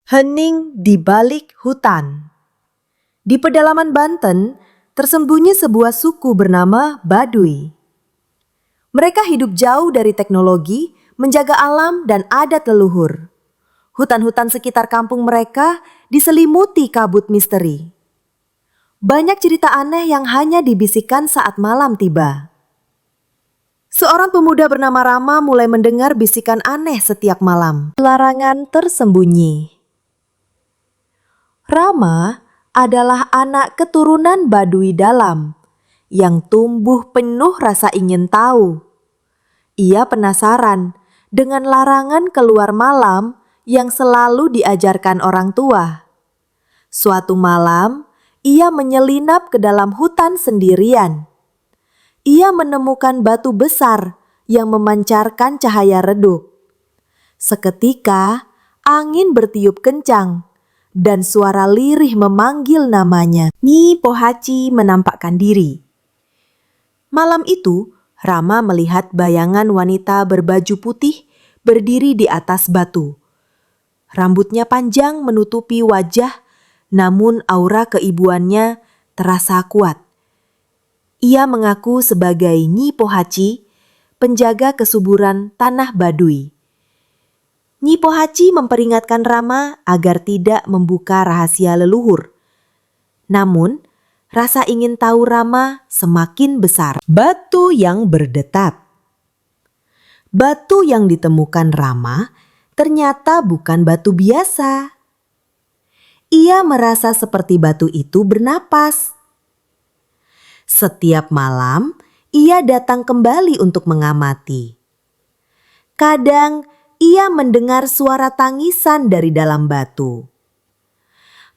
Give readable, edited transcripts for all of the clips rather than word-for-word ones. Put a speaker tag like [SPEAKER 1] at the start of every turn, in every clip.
[SPEAKER 1] Hening di balik hutan. Di pedalaman Banten, tersembunyi sebuah suku bernama Baduy. Mereka hidup jauh dari teknologi, menjaga alam dan adat leluhur. Hutan-hutan sekitar kampung mereka diselimuti kabut misteri. Banyak cerita aneh yang hanya dibisikkan saat malam tiba. Seorang pemuda bernama Rama mulai mendengar bisikan aneh setiap malam. Larangan tersembunyi. Rama adalah anak keturunan Baduy dalam yang tumbuh penuh rasa ingin tahu. Ia penasaran dengan larangan keluar malam yang selalu diajarkan orang tua. Suatu malam, ia menyelinap ke dalam hutan sendirian. Ia menemukan batu besar yang memancarkan cahaya redup. Seketika, angin bertiup kencang dan suara lirih memanggil namanya. Nyi Pohaci menampakkan diri. Malam itu, Rama melihat bayangan wanita berbaju putih berdiri di atas batu. Rambutnya panjang menutupi wajah, namun aura keibuannya terasa kuat. Ia mengaku sebagai Nyi Pohaci, penjaga kesuburan tanah Baduy. Nyi Pohaci memperingatkan Rama agar tidak membuka rahasia leluhur. Namun, rasa ingin tahu Rama semakin besar. Batu yang berdetak. Batu yang ditemukan Rama ternyata bukan batu biasa. Ia merasa seperti batu itu bernapas. Setiap malam, ia datang kembali untuk mengamati. Kadang, ia mendengar suara tangisan dari dalam batu.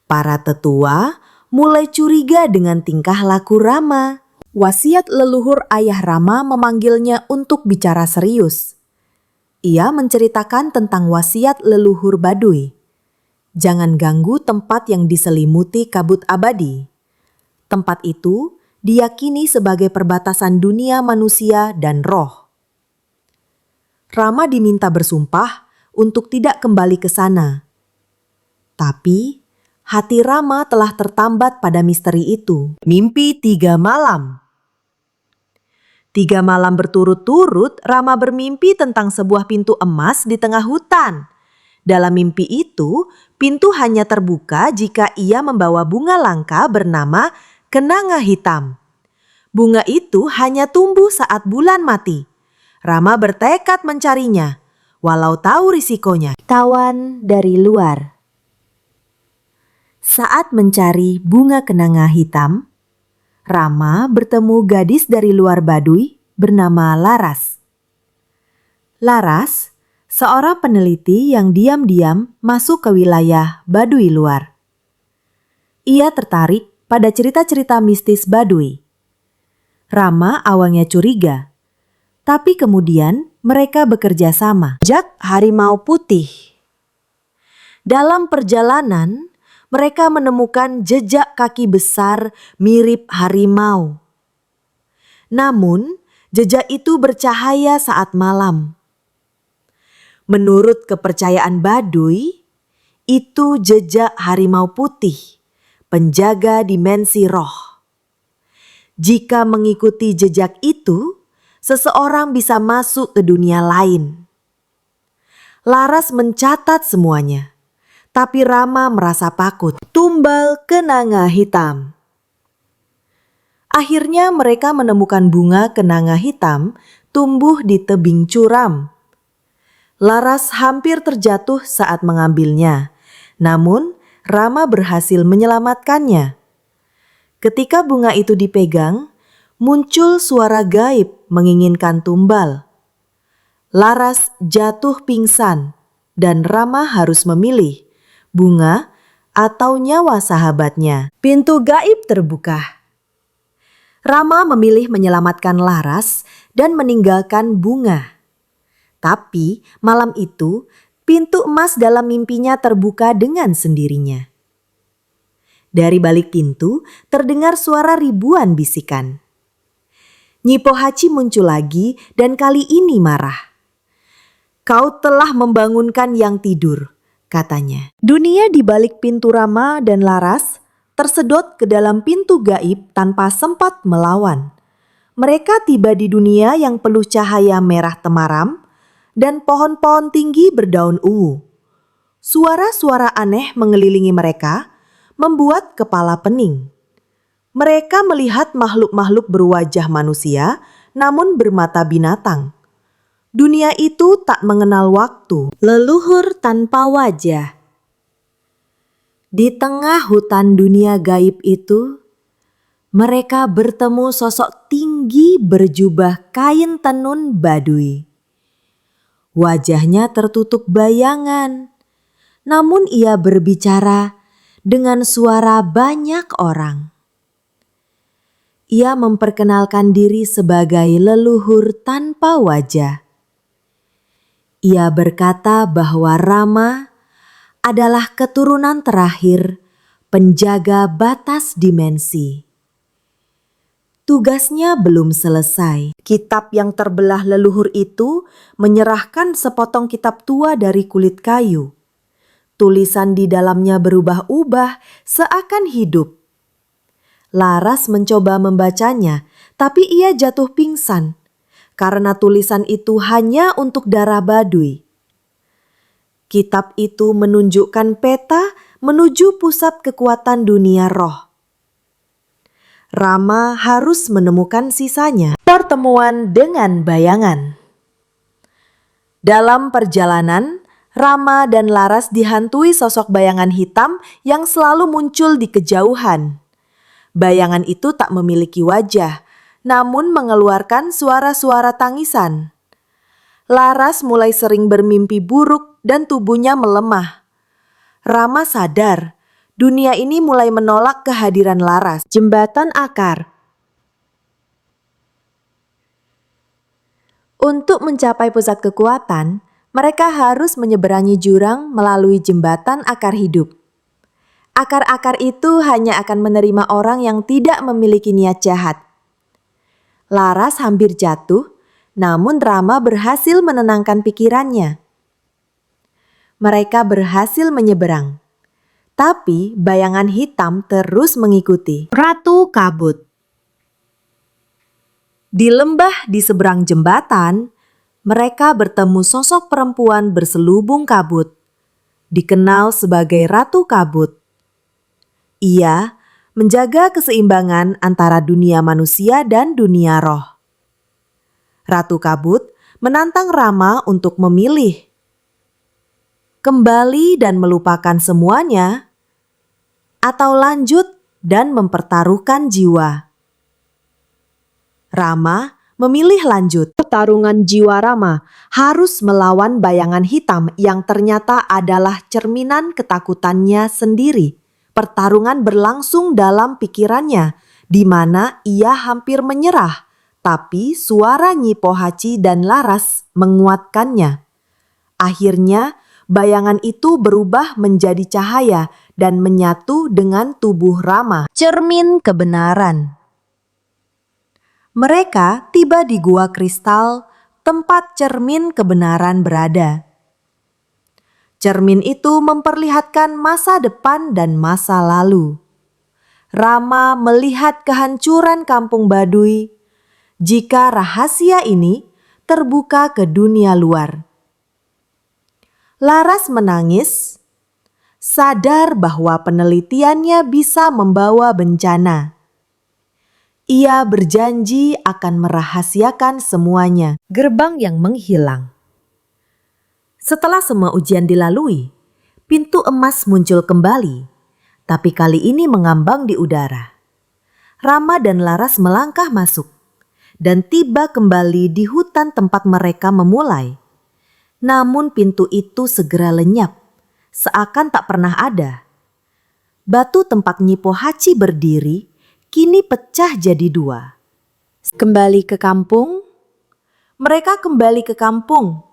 [SPEAKER 1] Para tetua mulai curiga dengan tingkah laku Rama. Wasiat leluhur ayah Rama memanggilnya untuk bicara serius. Ia menceritakan tentang wasiat leluhur Baduy. Jangan ganggu tempat yang diselimuti kabut abadi. Tempat itu diyakini sebagai perbatasan dunia manusia dan roh. Rama diminta bersumpah untuk tidak kembali ke sana. Tapi hati Rama telah tertambat pada misteri itu. Mimpi 3 malam. 3 malam berturut-turut Rama bermimpi tentang sebuah pintu emas di tengah hutan. Dalam mimpi itu, pintu hanya terbuka jika ia membawa bunga langka bernama kenanga hitam. Bunga itu hanya tumbuh saat bulan mati. Rama bertekad mencarinya, walau tahu risikonya. Kawan dari luar. Saat mencari bunga kenanga hitam, Rama bertemu gadis dari luar Baduy bernama Laras. Laras, seorang peneliti yang diam-diam masuk ke wilayah Baduy luar. Ia tertarik pada cerita-cerita mistis Baduy. Rama awalnya curiga. Tapi kemudian mereka bekerja sama. Jejak harimau putih. Dalam perjalanan, mereka menemukan jejak kaki besar mirip harimau. Namun, jejak itu bercahaya saat malam. Menurut kepercayaan Baduy, itu jejak harimau putih, penjaga dimensi roh. Jika mengikuti jejak itu, seseorang bisa masuk ke dunia lain. Laras mencatat semuanya, tapi Rama merasa takut. Tumbal kenanga hitam. Akhirnya mereka menemukan bunga kenanga hitam tumbuh di tebing curam. Laras hampir terjatuh saat mengambilnya, namun Rama berhasil menyelamatkannya. Ketika bunga itu dipegang, muncul suara gaib menginginkan tumbal. Laras jatuh pingsan dan Rama harus memilih bunga atau nyawa sahabatnya. Pintu gaib terbuka. Rama memilih menyelamatkan Laras dan meninggalkan bunga. Tapi malam itu pintu emas dalam mimpinya terbuka dengan sendirinya. Dari balik pintu terdengar suara ribuan bisikan. Nyi Pohaci muncul lagi dan kali ini marah. Kau telah membangunkan yang tidur. katanya. Dunia di balik pintu Rama dan Laras tersedot ke dalam pintu gaib tanpa sempat melawan. Mereka tiba di dunia yang penuh cahaya merah temaram dan pohon-pohon tinggi berdaun ungu. Suara-suara aneh mengelilingi mereka, membuat kepala pening. Mereka melihat makhluk-makhluk berwajah manusia, namun bermata binatang. Dunia itu tak mengenal waktu, leluhur tanpa wajah. Di tengah hutan dunia gaib itu, mereka bertemu sosok tinggi berjubah kain tenun Baduy. Wajahnya tertutup bayangan, namun ia berbicara dengan suara banyak orang. Ia memperkenalkan diri sebagai leluhur tanpa wajah. Ia berkata bahwa Rama adalah keturunan terakhir penjaga batas dimensi. Tugasnya belum selesai. Kitab yang terbelah leluhur itu menyerahkan sepotong kitab tua dari kulit kayu. Tulisan di dalamnya berubah-ubah seakan hidup. Laras mencoba membacanya, tapi ia jatuh pingsan karena tulisan itu hanya untuk darah Baduy. Kitab itu menunjukkan peta menuju pusat kekuatan dunia roh. Rama harus menemukan sisanya. Pertemuan dengan bayangan. Dalam perjalanan, Rama dan Laras dihantui sosok bayangan hitam yang selalu muncul di kejauhan. Bayangan itu tak memiliki wajah, namun mengeluarkan suara-suara tangisan. Laras mulai sering bermimpi buruk dan tubuhnya melemah. Rama sadar, dunia ini mulai menolak kehadiran Laras. Jembatan akar. Untuk mencapai pusat kekuatan, mereka harus menyeberangi jurang melalui jembatan akar hidup. Akar-akar itu hanya akan menerima orang yang tidak memiliki niat jahat. Laras hampir jatuh, namun Rama berhasil menenangkan pikirannya. Mereka berhasil menyeberang, tapi bayangan hitam terus mengikuti. Ratu Kabut. Di lembah di seberang jembatan, mereka bertemu sosok perempuan berselubung kabut, dikenal sebagai Ratu Kabut. Ia menjaga keseimbangan antara dunia manusia dan dunia roh. Ratu Kabut menantang Rama untuk memilih kembali dan melupakan semuanya, atau lanjut dan mempertaruhkan jiwa. Rama memilih lanjut. Pertarungan jiwa Rama harus melawan bayangan hitam yang ternyata adalah cerminan ketakutannya sendiri. Pertarungan berlangsung dalam pikirannya, di mana ia hampir menyerah, tapi suara Nyi Pohaci dan Laras menguatkannya. Akhirnya, bayangan itu berubah menjadi cahaya dan menyatu dengan tubuh Rama. Cermin kebenaran. Mereka tiba di gua kristal, tempat cermin kebenaran berada. Cermin itu memperlihatkan masa depan dan masa lalu. Rama melihat kehancuran kampung Baduy jika rahasia ini terbuka ke dunia luar. Laras menangis, sadar bahwa penelitiannya bisa membawa bencana. Ia berjanji akan merahasiakan semuanya. Gerbang yang menghilang. Setelah semua ujian dilalui, pintu emas muncul kembali, tapi kali ini mengambang di udara. Rama dan Laras melangkah masuk dan tiba kembali di hutan tempat mereka memulai. Namun pintu itu segera lenyap, seakan tak pernah ada. Batu tempat Nyi Pohaci berdiri kini pecah jadi dua. Kembali ke kampung, mereka kembali ke kampung.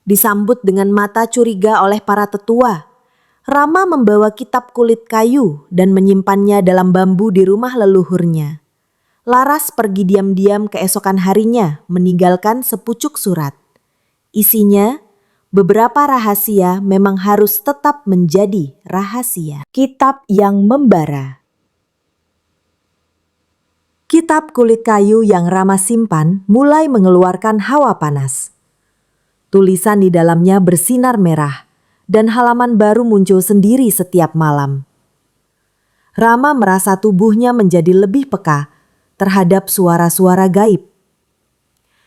[SPEAKER 1] Disambut dengan mata curiga oleh para tetua. Rama membawa kitab kulit kayu dan menyimpannya dalam bambu di rumah leluhurnya. Laras pergi diam-diam keesokan harinya meninggalkan sepucuk surat. Isinya beberapa rahasia memang harus tetap menjadi rahasia. Kitab yang membara. Kitab kulit kayu yang Rama simpan mulai mengeluarkan hawa panas. Tulisan di dalamnya bersinar merah, dan halaman baru muncul sendiri setiap malam. Rama merasa tubuhnya menjadi lebih peka terhadap suara-suara gaib.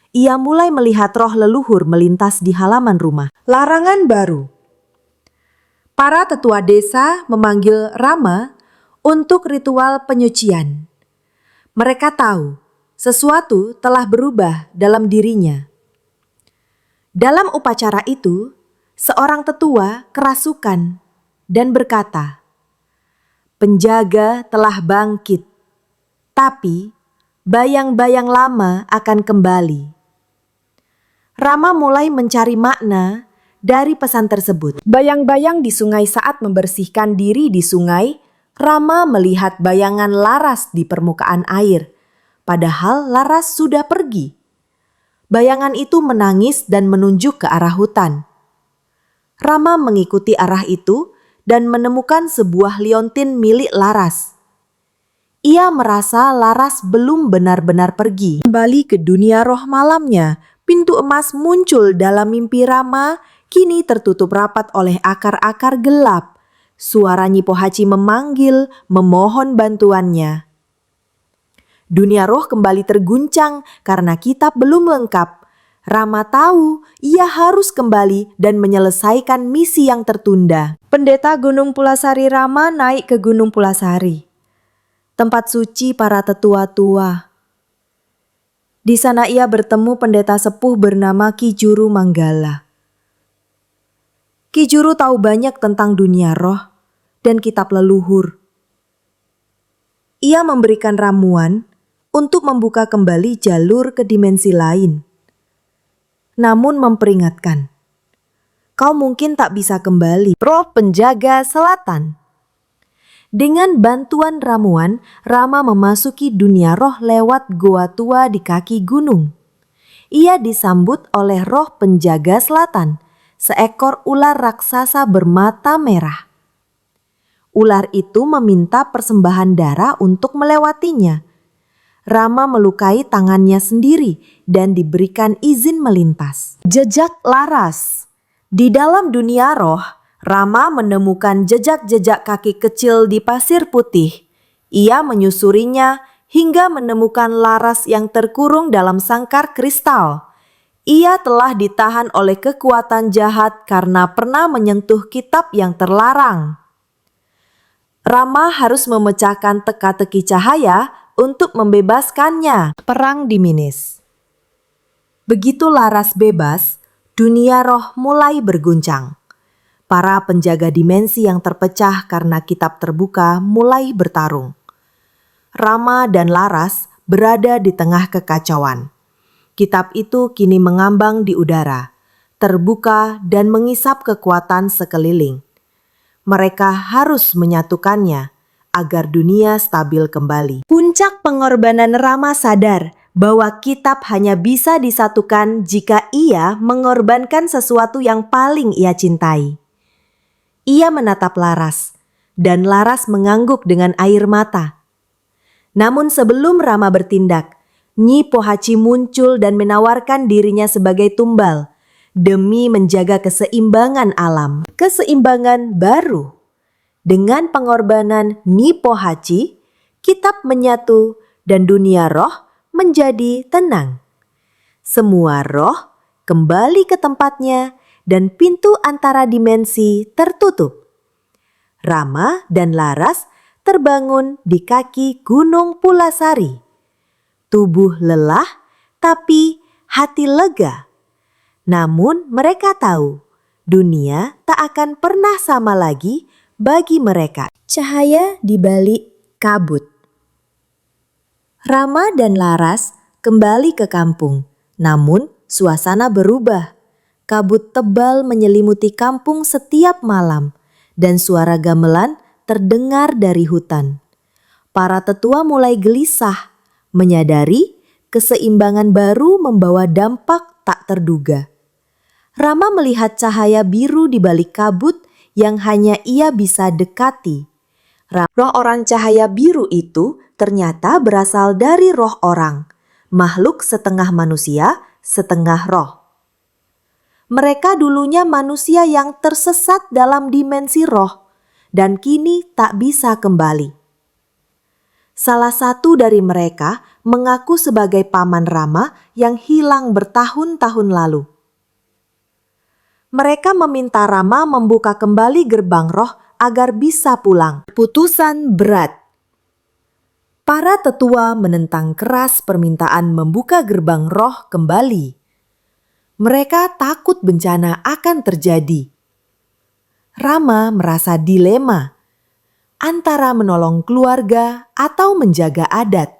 [SPEAKER 1] Ia mulai melihat roh leluhur melintas di halaman rumah. Larangan baru. Para tetua desa memanggil Rama untuk ritual penyucian. Mereka tahu sesuatu telah berubah dalam dirinya. Dalam upacara itu, seorang tetua kerasukan dan berkata, "Penjaga telah bangkit, tapi bayang-bayang lama akan kembali." Rama mulai mencari makna dari pesan tersebut. Bayang-bayang di sungai saat membersihkan diri di sungai, Rama melihat bayangan Laras di permukaan air, padahal Laras sudah pergi. Bayangan itu menangis dan menunjuk ke arah hutan. Rama mengikuti arah itu dan menemukan sebuah liontin milik Laras. Ia merasa Laras belum benar-benar pergi. Kembali ke dunia roh malamnya, pintu emas muncul dalam mimpi Rama, kini tertutup rapat oleh akar-akar gelap. Suara Nyi Pohaci memanggil, memohon bantuannya. Dunia roh kembali terguncang karena kitab belum lengkap. Rama tahu ia harus kembali dan menyelesaikan misi yang tertunda. Pendeta Gunung Pulasari Rama naik ke Gunung Pulasari, tempat suci para tetua tua. Di sana ia bertemu pendeta sepuh bernama Ki Juru Manggala. Ki Juru tahu banyak tentang dunia roh dan kitab leluhur. Ia memberikan ramuan untuk membuka kembali jalur ke dimensi lain. Namun memperingatkan, kau mungkin tak bisa kembali. Roh penjaga selatan. Dengan bantuan ramuan, Rama memasuki dunia roh lewat goa tua di kaki gunung. Ia disambut oleh roh penjaga selatan, seekor ular raksasa bermata merah. Ular itu meminta persembahan darah untuk melewatinya. Rama melukai tangannya sendiri dan diberikan izin melintas. Jejak Laras. Di dalam dunia roh, Rama menemukan jejak-jejak kaki kecil di pasir putih. Ia menyusurinya hingga menemukan Laras yang terkurung dalam sangkar kristal. Ia telah ditahan oleh kekuatan jahat karena pernah menyentuh kitab yang terlarang. Rama harus memecahkan teka-teki cahaya untuk membebaskannya. Perang di Minis. Begitu Laras bebas, dunia roh mulai berguncang. Para penjaga dimensi yang terpecah karena kitab terbuka mulai bertarung. Rama dan Laras berada di tengah kekacauan. Kitab itu kini mengambang di udara, terbuka dan mengisap kekuatan sekeliling. Mereka harus menyatukannya agar dunia stabil kembali. Puncak pengorbanan Rama sadar bahwa kitab hanya bisa disatukan jika ia mengorbankan sesuatu yang paling ia cintai. Ia menatap Laras, dan Laras mengangguk dengan air mata. Namun sebelum Rama bertindak, Nyi Pohaci muncul dan menawarkan dirinya sebagai tumbal demi menjaga keseimbangan alam. Keseimbangan baru. Dengan pengorbanan Nyi Pohaci, kitab menyatu dan dunia roh menjadi tenang. Semua roh kembali ke tempatnya dan pintu antara dimensi tertutup. Rama dan Laras terbangun di kaki Gunung Pulasari. Tubuh lelah, tapi hati lega. Namun mereka tahu, dunia tak akan pernah sama lagi bagi mereka. Cahaya di balik kabut. Rama dan Laras kembali ke kampung, namun suasana berubah. Kabut tebal menyelimuti kampung setiap malam, dan suara gamelan terdengar dari hutan. Para tetua mulai gelisah, menyadari keseimbangan baru membawa dampak tak terduga. Rama melihat cahaya biru di balik kabut yang hanya ia bisa dekati. Roh orang cahaya biru itu ternyata berasal dari roh orang, makhluk setengah manusia, setengah roh. Mereka dulunya manusia yang tersesat dalam dimensi roh dan kini tak bisa kembali. Salah satu dari mereka mengaku sebagai paman Rama yang hilang bertahun-tahun lalu. Mereka meminta Rama membuka kembali gerbang roh agar bisa pulang. Putusan berat. Para tetua menentang keras permintaan membuka gerbang roh kembali. Mereka takut bencana akan terjadi. Rama merasa dilema antara menolong keluarga atau menjaga adat.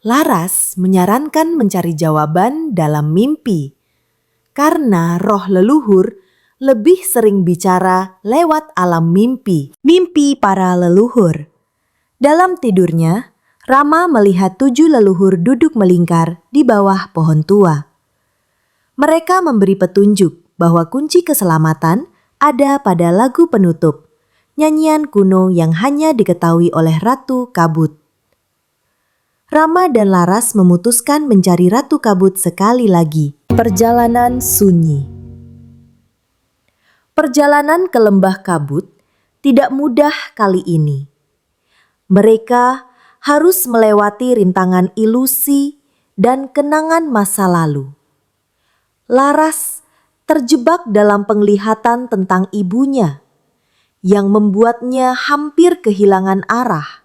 [SPEAKER 1] Laras menyarankan mencari jawaban dalam mimpi, karena roh leluhur lebih sering bicara lewat alam mimpi. Mimpi para leluhur. Dalam tidurnya, Rama melihat 7 leluhur duduk melingkar di bawah pohon tua. Mereka memberi petunjuk bahwa kunci keselamatan ada pada lagu penutup, nyanyian kuno yang hanya diketahui oleh Ratu Kabut. Rama dan Laras memutuskan mencari Ratu Kabut sekali lagi. Perjalanan sunyi. Perjalanan ke lembah Kabut tidak mudah kali ini. Mereka harus melewati rintangan ilusi dan kenangan masa lalu. Laras terjebak dalam penglihatan tentang ibunya yang membuatnya hampir kehilangan arah.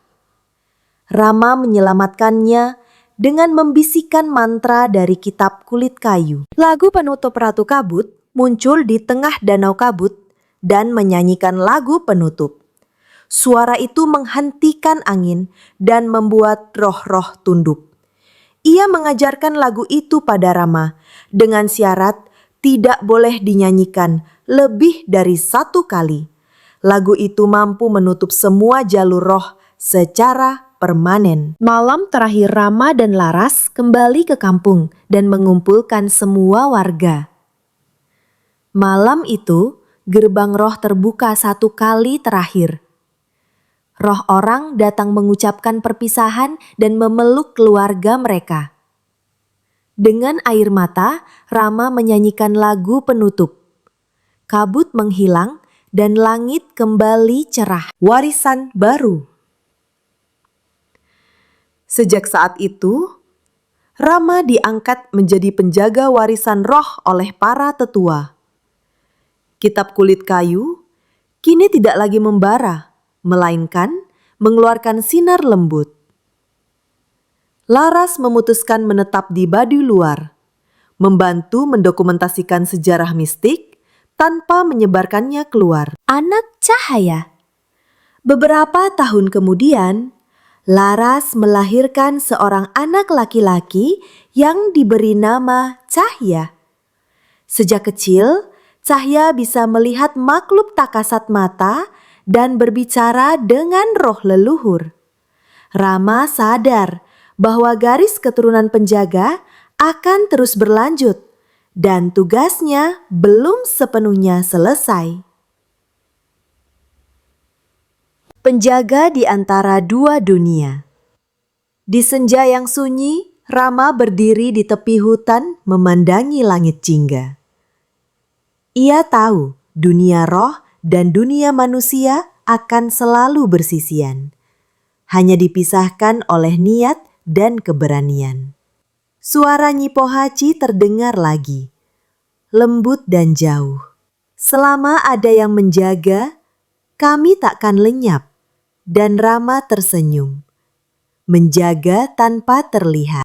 [SPEAKER 1] Rama menyelamatkannya dengan membisikkan mantra dari kitab kulit kayu. Lagu penutup Ratu Kabut muncul di tengah danau kabut dan menyanyikan lagu penutup. Suara itu menghentikan angin dan membuat roh-roh tunduk. Ia mengajarkan lagu itu pada Rama dengan syarat tidak boleh dinyanyikan lebih dari 1 kali. Lagu itu mampu menutup semua jalur roh secara permanen. Malam terakhir Rama dan Laras kembali ke kampung dan mengumpulkan semua warga. Malam itu, gerbang roh terbuka 1 kali terakhir. Roh orang datang mengucapkan perpisahan dan memeluk keluarga mereka. Dengan air mata, Rama menyanyikan lagu penutup. Kabut menghilang dan langit kembali cerah. Warisan baru. Sejak saat itu, Rama diangkat menjadi penjaga warisan roh oleh para tetua. Kitab kulit kayu kini tidak lagi membara, melainkan mengeluarkan sinar lembut. Laras memutuskan menetap di Baduy Luar, membantu mendokumentasikan sejarah mistik tanpa menyebarkannya keluar. Anak cahaya. Beberapa tahun kemudian, Laras melahirkan seorang anak laki-laki yang diberi nama Cahya. Sejak kecil, Cahya bisa melihat makhluk tak kasat mata dan berbicara dengan roh leluhur. Rama sadar bahwa garis keturunan penjaga akan terus berlanjut dan tugasnya belum sepenuhnya selesai. Penjaga di antara 2 dunia. Di senja yang sunyi, Rama berdiri di tepi hutan memandangi langit jingga. Ia tahu dunia roh dan dunia manusia akan selalu bersisian, hanya dipisahkan oleh niat dan keberanian. Suara Nyi Pohaci terdengar lagi, lembut dan jauh. Selama ada yang menjaga, kami takkan lenyap. Dan Rama tersenyum, menjaga tanpa terlihat.